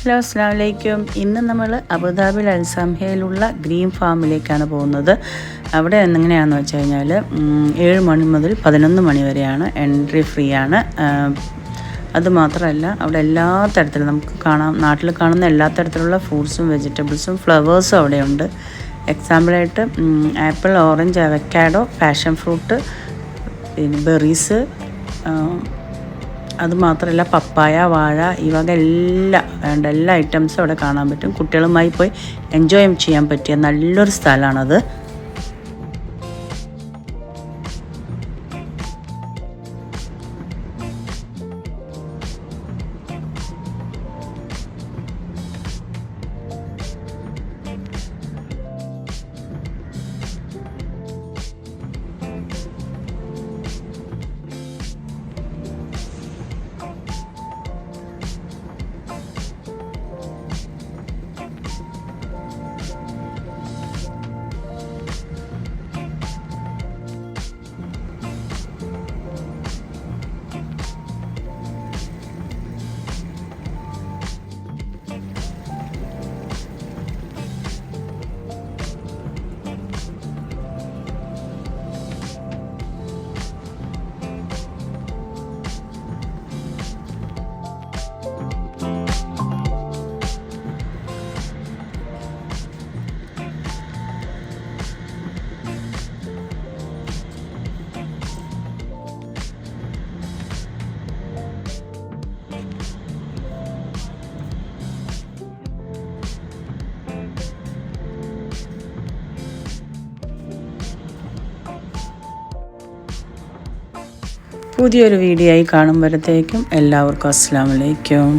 Hello അസ്സലാമു അലൈക്കും. ഇന്ന് നമ്മൾ അബുദാബിയിൽ അൽസംഹയിലുള്ള ഗ്രീൻ ഫാമിലേക്കാണ് പോകുന്നത്. അവിടെ എങ്ങനെയാണെന്ന് വെച്ച് കഴിഞ്ഞാൽ 7 മണി മുതൽ 11 മണി വരെയാണ്, എൻട്രി ഫ്രീ ആണ്. അതുമാത്രമല്ല അവിടെ എല്ലാ തരത്തിലും നമുക്ക് നാട്ടിൽ കാണുന്ന എല്ലാ തരത്തിലുള്ള ഫ്രൂട്ട്സും വെജിറ്റബിൾസും ഫ്ലവേഴ്സും അവിടെയുണ്ട്. എക്സാമ്പിളായിട്ട് apple, orange, avocado, passion fruit, പിന്നെ ബെറീസ്, അതുമാത്രമല്ല പപ്പായ, വാഴ, ഈ വക എല്ലാ ഐറ്റംസും അവിടെ കാണാൻ പറ്റും. കുട്ടികളുമായി പോയി എൻജോയ് ചെയ്യാൻ പറ്റിയ നല്ലൊരു സ്ഥലമാണത്. പുതിയൊരു വീഡിയോ ആയി കാണുമ്പോഴത്തേക്കും എല്ലാവർക്കും അസ്സലാമു അലൈക്കും.